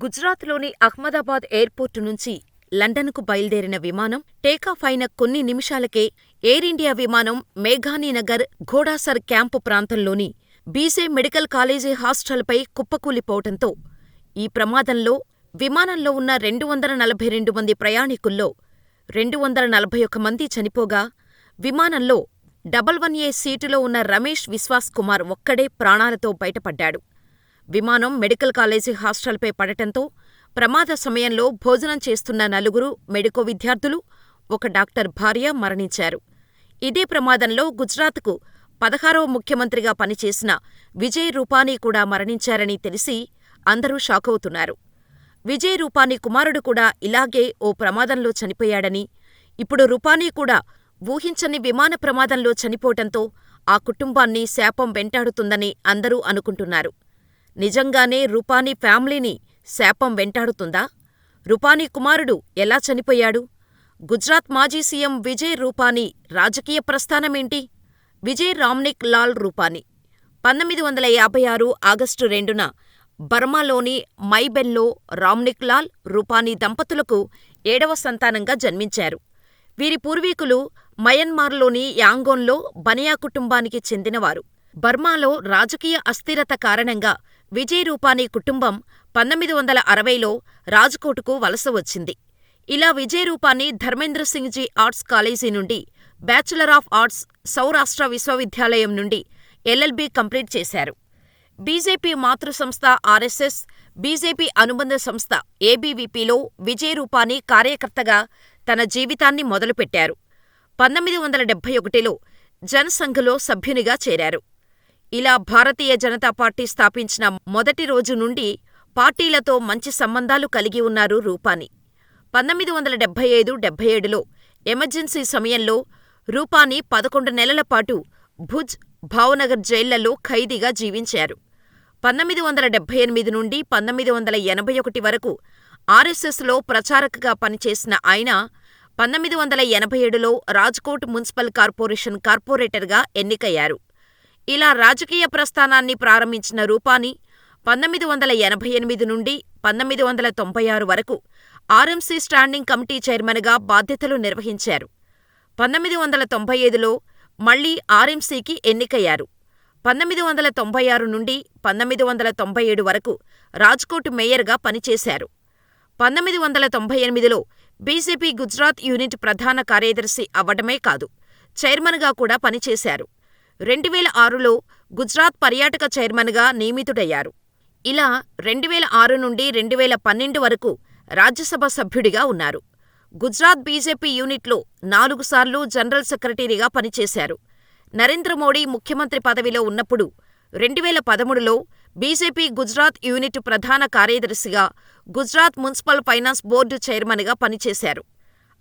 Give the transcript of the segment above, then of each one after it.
గుజరాత్లోని అహ్మదాబాద్ ఎయిర్పోర్టు నుంచి లండన్కు బయలుదేరిన విమానం టేకాఫ్ అయిన కొన్ని నిమిషాలకే ఎయిర్ ఇండియా విమానం మేఘానీనగర్ ఘోడాసర్ క్యాంపు ప్రాంతంలోని బీజే మెడికల్ కాలేజీ హాస్టల్పై కుప్పకూలిపోవటంతో ఈ ప్రమాదంలో విమానంలో ఉన్న 242 మంది ప్రయాణికుల్లో 241 మంది చనిపోగా, విమానంలో 11A సీటులో ఉన్న రమేష్ విశ్వాస్ కుమార్ ఒక్కడే ప్రాణాలతో బయటపడ్డాడు. విమానం మెడికల్ కాలేజీ హాస్టల్పై పడటంతో ప్రమాద సమయంలో భోజనం చేస్తున్న 4 మెడికో విద్యార్థులు, ఒక డాక్టర్ భార్య మరణించారు. ఇదే ప్రమాదంలో గుజరాత్కు 16వ ముఖ్యమంత్రిగా పనిచేసిన విజయ్ రూపానీ కూడా మరణించారని తెలిసి అందరూ షాకవుతున్నారు. విజయ్ రూపానీ కుమారుడు కూడా ఇలాగే ఓ ప్రమాదంలో చనిపోయాడని, ఇప్పుడు రూపానీ కూడా ఊహించని విమాన ప్రమాదంలో చనిపోవటంతో ఆ కుటుంబాన్ని శాపం వెంటాడుతుందని అందరూ అనుకుంటున్నారు. నిజంగానే రూపానీ ఫ్యామిలీని శాపం వెంటాడుతుందా? రూపానీ కుమారుడు ఎలా చనిపోయాడు? గుజరాత్ మాజీ సీఎం విజయ్ రూపానీ రాజకీయ ప్రస్థానమేంటి? విజయ్ రామ్నిక్ లాల్ రూపానీ 1956 ఆగస్టు 2న బర్మాలోని మైబెన్లో రామ్నిక్ లాల్, రూపానీ దంపతులకు 7వ సంతానంగా జన్మించారు. వీరి పూర్వీకులు మయన్మార్లోని యాంగోన్లో బనియా కుటుంబానికి చెందినవారు. బర్మాలో రాజకీయ అస్థిరత కారణంగా విజయ్ రూపానీ కుటుంబం 1960లో రాజ్కోట్కు వలస వచ్చింది. ఇలా విజయ్ రూపానీ ధర్మేంద్ర సింగ్ జీ ఆర్ట్స్ కాలేజీ నుండి బ్యాచిలర్ ఆఫ్ ఆర్ట్స్, సౌరాష్ట్ర విశ్వవిద్యాలయం నుండి ఎల్ఎల్బీ కంప్లీట్ చేశారు. బీజేపీ మాతృ సంస్థ ఆర్ఎస్ఎస్, బీజేపీ అనుబంధ సంస్థ ఏబీవీపీలో విజయ్ రూపానీ కార్యకర్తగా తన జీవితాన్ని మొదలుపెట్టారు. 1971లో జనసంఘ్లో సభ్యునిగా చేరారు. ఇలా భారతీయ జనతా పార్టీ స్థాపించిన మొదటి రోజు నుండి పార్టీలతో మంచి సంబంధాలు కలిగి ఉన్నారు రూపానీ. 1975-77లో ఎమర్జెన్సీ సమయంలో రూపానీ 11 నెలల పాటు భుజ్, భావనగర్ జైళ్లలో ఖైదీగా జీవించారు. 1978 నుండి 1981 వరకు ఆర్ఎస్ఎస్లో ప్రచారకగా పనిచేసిన ఆయన 1987లో రాజ్కోట్ మున్సిపల్ కార్పొరేషన్ కార్పొరేటర్గా ఎన్నికయ్యారు. ఇలా రాజకీయ ప్రస్థానాన్ని ప్రారంభించిన రూపానీ 1988 నుండి 1996 వరకు ఆర్ఎంసీ స్టాండింగ్ కమిటీ చైర్మన్గా బాధ్యతలు నిర్వహించారు. 1995లో మళ్లీ ఆర్ఎంసీకి ఎన్నికయ్యారు. 1996 నుండి 1997 వరకు రాజ్కోట్ మేయర్గా పనిచేశారు. 1998లో బీజేపీ గుజరాత్ యూనిట్ ప్రధాన కార్యదర్శి అవ్వడమే కాదు, చైర్మన్గా కూడా పనిచేశారు. 2006లో గుజరాత్ పర్యాటక చైర్మన్గా నియమితుడయ్యారు. ఇలా 2006 నుండి 2012 వరకు రాజ్యసభ సభ్యుడిగా ఉన్నారు. గుజరాత్ బీజేపీ యూనిట్లో 4 సార్లు జనరల్ సెక్రటరీగా పనిచేశారు. నరేంద్ర మోడీ ముఖ్యమంత్రి పదవిలో ఉన్నప్పుడు 2013లో బీజేపీ గుజరాత్ యూనిట్ ప్రధాన కార్యదర్శిగా, గుజరాత్ మున్సిపల్ ఫైనాన్స్ బోర్డు చైర్మన్గా పనిచేశారు.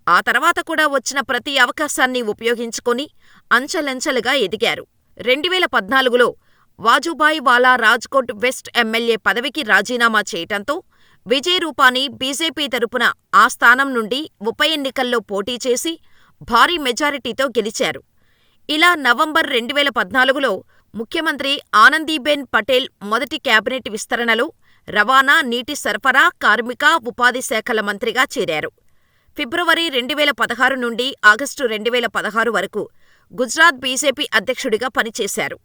ఆ తర్వాత కూడా వచ్చిన ప్రతి అవకాశాన్ని ఉపయోగించుకొని అంచెలంచెలుగా ఎదిగారు. 2014లో వాజుభాయ్ వాలా రాజ్కోట్ వెస్ట్ ఎమ్మెల్యే పదవికి రాజీనామా చేయటంతో విజయ్ రూపానీ బీజేపీ తరపున ఆ స్థానం నుండి ఉప ఎన్నికల్లో పోటీ చేసి భారీ మెజారిటీతో గెలిచారు. ఇలా నవంబర్ 2014లో ముఖ్యమంత్రి ఆనందీబెన్ పటేల్ మొదటి కేబినెట్ విస్తరణలో రవాణా, నీటి సరఫరా, కార్మిక, ఉపాధి శాఖల మంత్రిగా చేరారు. ఫిబ్రవరి 2016 నుండి ఆగస్టు 2016 వరకు గుజరాత్ బీజేపీ అధ్యక్షుడిగా పనిచేశారు.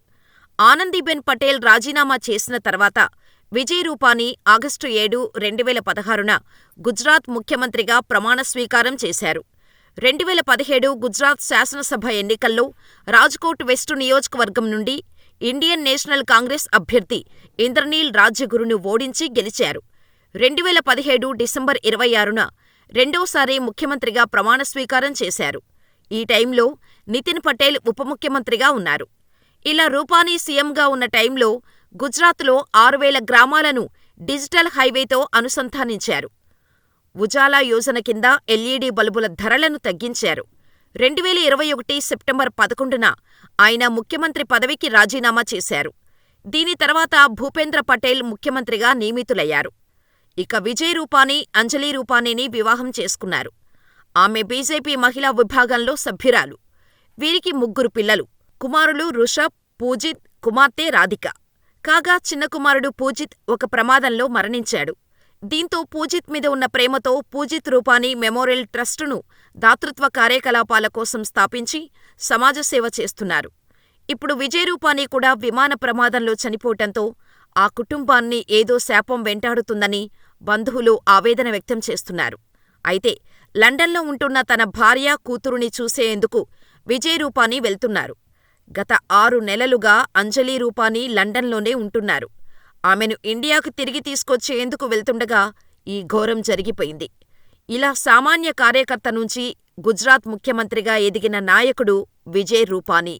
ఆనందీబెన్ పటేల్ రాజీనామా చేసిన తర్వాత విజయ్ రూపానీ ఆగస్టు 7, 2016న గుజరాత్ ముఖ్యమంత్రిగా ప్రమాణ స్వీకారం చేశారు. 2017 గుజరాత్ శాసనసభ ఎన్నికల్లో రాజ్కోట్ వెస్టు నియోజకవర్గం నుండి ఇండియన్ నేషనల్ కాంగ్రెస్ అభ్యర్థి ఇంద్రనీల్ రాజ్యగురును ఓడించి గెలిచారు. 2017 డిసెంబర్ 26న రెండోసారి ముఖ్యమంత్రిగా ప్రమాణ స్వీకారం చేశారు. ఈ టైంలో నితిన్ పటేల్ ఉప ముఖ్యమంత్రిగా ఉన్నారు. ఇలా రూపానీ సీఎంగా ఉన్న టైంలో గుజరాత్లో 6000 గ్రామాలను డిజిటల్ హైవేతో అనుసంధానించారు. ఉజాలా యోజన కింద ఎల్ఈడీ బల్బుల ధరలను తగ్గించారు. 2021 సెప్టెంబర్ 11న ఆయన ముఖ్యమంత్రి పదవికి రాజీనామా చేశారు. దీని తర్వాత భూపేంద్ర పటేల్ ముఖ్యమంత్రిగా నియమితులయ్యారు. ఇక విజయ్ రూపానీ అంజలి రూపానీని వివాహం చేసుకున్నారు. ఆమె బీజేపీ మహిళా విభాగంలో సభ్యురాలు. వీరికి 3 పిల్లలు. కుమారులు రుషభ్, పూజిత్, కుమార్తె రాధిక. కాగా చిన్న కుమారుడు పూజిత్ ఒక ప్రమాదంలో మరణించాడు. దీంతో పూజిత్ మీద ఉన్న ప్రేమతో పూజిత్ రూపానీ మెమోరియల్ ట్రస్టును దాతృత్వ కార్యకలాపాల కోసం స్థాపించి సమాజసేవ చేస్తున్నారు. ఇప్పుడు విజయ్ రూపానీ కూడా విమాన ప్రమాదంలో చనిపోవటంతో ఆ కుటుంబాన్ని ఏదో శాపం వెంటాడుతుందని బంధువులు ఆవేదన వ్యక్తం చేస్తున్నారు. అయితే లండన్లో ఉంటున్న తన భార్య, కూతురుని చూసేందుకు విజయ్ రూపానీ వెళ్తున్నారు. గత 6 నెలలుగా అంజలి రూపానీ లండన్లోనే ఉంటున్నారు. ఆమెను ఇండియాకు తిరిగి తీసుకొచ్చేందుకు వెళ్తుండగా ఈ ఘోరం జరిగిపోయింది. ఇలా సామాన్య కార్యకర్త నుంచి గుజరాత్ ముఖ్యమంత్రిగా ఎదిగిన నాయకుడు విజయ్ రూపానీ.